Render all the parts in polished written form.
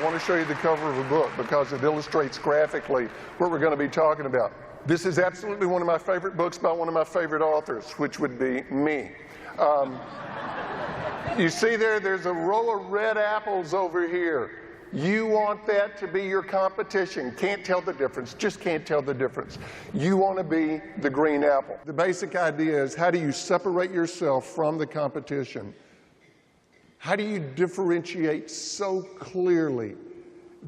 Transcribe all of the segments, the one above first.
want to show you the cover of a book because it illustrates graphically what we're going to be talking about. This is absolutely one of my favorite books by one of my favorite authors, which would be me. You see there's a row of red apples over here. You want that to be your competition. Can't tell the difference, just can't tell the difference. You want to be the green apple. The basic idea is, how do you separate yourself from the competition? How do you differentiate so clearly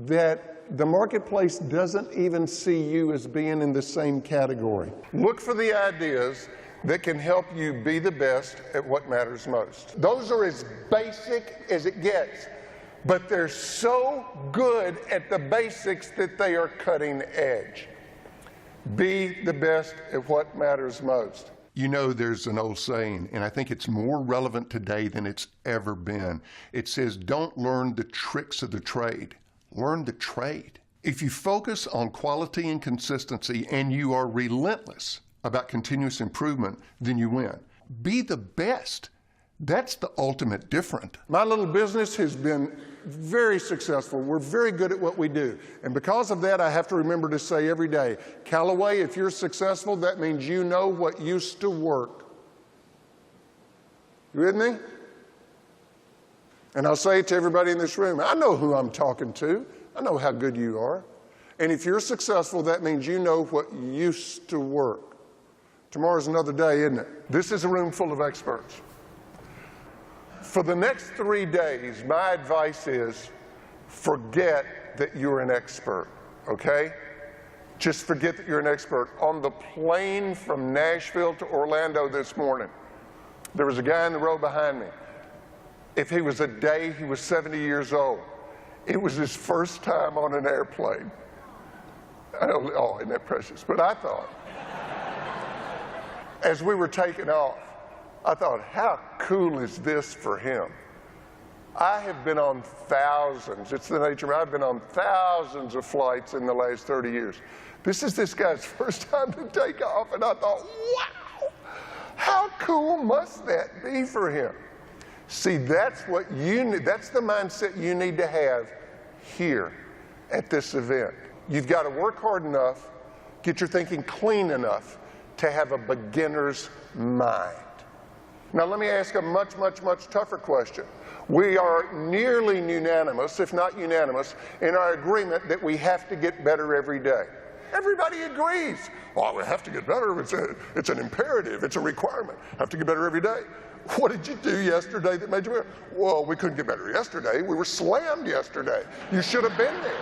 that the marketplace doesn't even see you as being in the same category? Look for the ideas that can help you be the best at what matters most. Those are as basic as it gets, but they're so good at the basics that they are cutting edge. Be the best at what matters most. You know, there's an old saying, and I think it's more relevant today than it's ever been. It says, don't learn the tricks of the trade, learn the trade. If you focus on quality and consistency and you are relentless about continuous improvement, then you win. Be the best. That's the ultimate difference. My little business has been very successful. We're very good at what we do. And because of that, I have to remember to say every day, Callaway, if you're successful, that means you know what used to work. You with me? And I'll say it to everybody in this room. I know who I'm talking to. I know how good you are. And if you're successful, that means you know what used to work. Tomorrow's another day, isn't it? This is a room full of experts. For the next 3 days, my advice is forget that you're an expert, okay? Just forget that you're an expert. On the plane from Nashville to Orlando this morning, there was a guy in the row behind me. If he was a day, he was 70 years old. It was his first time on an airplane. Oh, isn't that precious? But I thought, as we were taking off, I thought, how cool is this for him? I have been on thousands, it's the nature, I've been on thousands of flights in the last 30 years. This is this guy's first time to take off, and I thought, wow, how cool must that be for him? See, that's what you need, that's the mindset you need to have here at this event. You've got to work hard enough, get your thinking clean enough to have a beginner's mind. Now let me ask a much, much, much tougher question. We are nearly unanimous, if not unanimous, in our agreement that we have to get better every day. Everybody agrees. Well, we have to get better. It's an imperative. It's a requirement. Have to get better every day. What did you do yesterday that made you better? Well, we couldn't get better yesterday. We were slammed yesterday. You should have been there.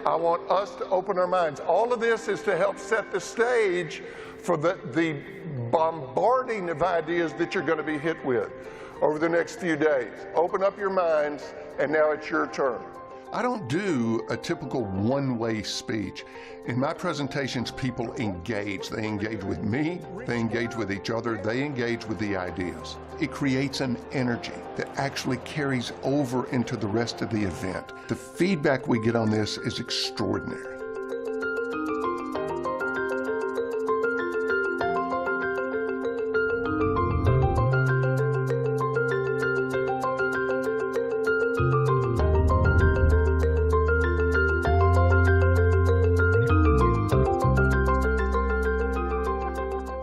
I want us to open our minds. All of this is to help set the stage for the bombarding of ideas that you're going to be hit with over the next few days. Open up your minds, and now it's your turn. I don't do a typical one-way speech. In my presentations, people engage. They engage with me, they engage with each other, they engage with the ideas. It creates an energy that actually carries over into the rest of the event. The feedback we get on this is extraordinary.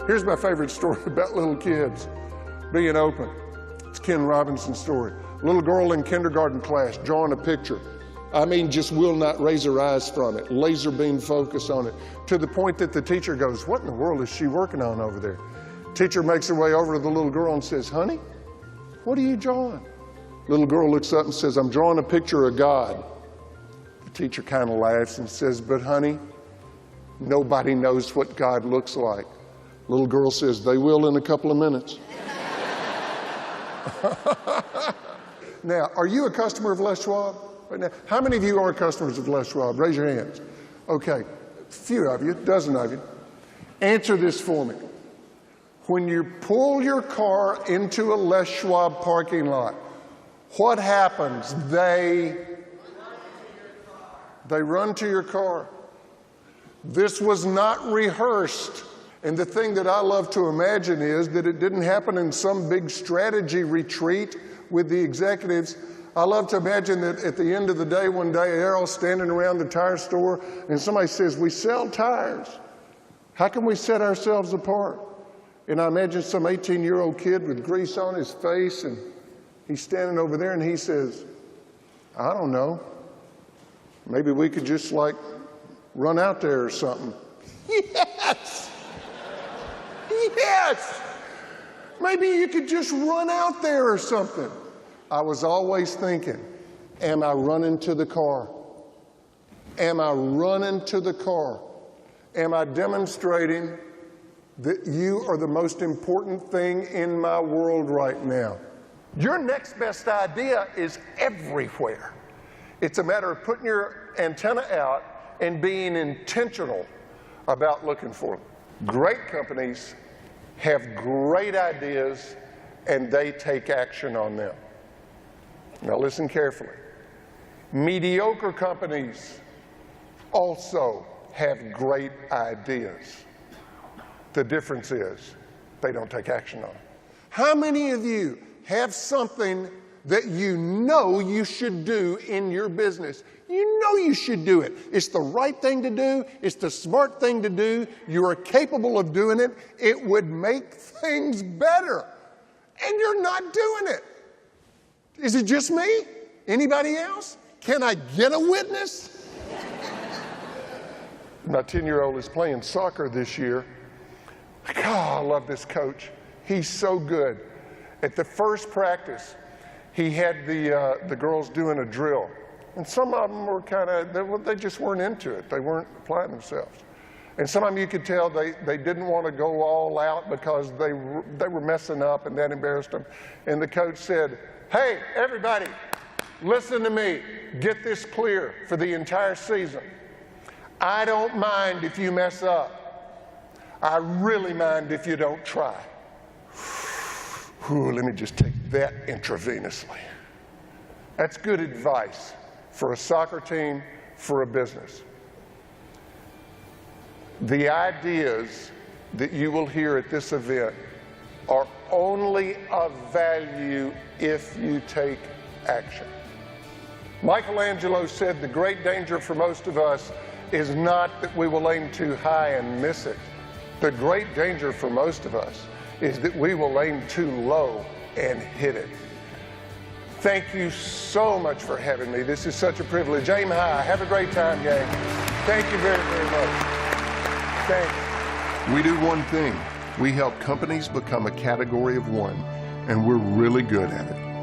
Here's my favorite story about little kids being open. It's Ken Robinson's story. Little girl in kindergarten class drawing a picture. I mean, just will not raise her eyes from it. Laser beam focus on it, to the point that the teacher goes, what in the world is she working on over there? Teacher makes her way over to the little girl and says, honey, what are you drawing? Little girl looks up and says, I'm drawing a picture of God. The teacher kind of laughs and says, but honey, nobody knows what God looks like. Little girl says, they will in a couple of minutes. Now, are you a customer of Les Schwab? Right now, how many of you are customers of Les Schwab? Raise your hands. Okay, a few of you, a dozen of you. Answer this for me. When you pull your car into a Les Schwab parking lot, what happens? They run to your car. This was not rehearsed. And the thing that I love to imagine is that it didn't happen in some big strategy retreat with the executives. I love to imagine that at the end of the day, one day, they're all standing around the tire store and somebody says, we sell tires. How can we set ourselves apart? And I imagine some 18-year-old kid with grease on his face, and he's standing over there and he says, I don't know. Maybe we could just like run out there or something. Yes! Yes! Maybe you could just run out there or something. I was always thinking, am I running to the car? Am I running to the car? Am I demonstrating that you are the most important thing in my world right now? Your next best idea is everywhere. It's a matter of putting your antenna out and being intentional about looking for them. Great companies have great ideas and they take action on them. Now listen carefully. Mediocre companies also have great ideas. The difference is they don't take action on it. How many of you have something that you know you should do in your business? You know you should do it. It's the right thing to do. It's the smart thing to do. You are capable of doing it. It would make things better. And you're not doing it. Is it just me? Anybody else? Can I get a witness? My 10-year-old is playing soccer this year. God, I love this coach. He's so good. At the first practice, he had the girls doing a drill. And some of them were kind of, they just weren't into it. They weren't applying themselves. And some of them you could tell they didn't want to go all out because they were messing up and that embarrassed them. And the coach said, hey, everybody, listen to me. Get this clear for the entire season. I don't mind if you mess up. I really mind if you don't try. Let me just take that intravenously. That's good advice for a soccer team, for a business. The ideas that you will hear at this event are only of value if you take action. Michelangelo said the great danger for most of us is not that we will aim too high and miss it. The great danger for most of us is that we will aim too low and hit it. Thank you so much for having me. This is such a privilege. Aim high. Have a great time, gang. Thank you very, very much. Thanks. We do one thing. We help companies become a category of one, and we're really good at it.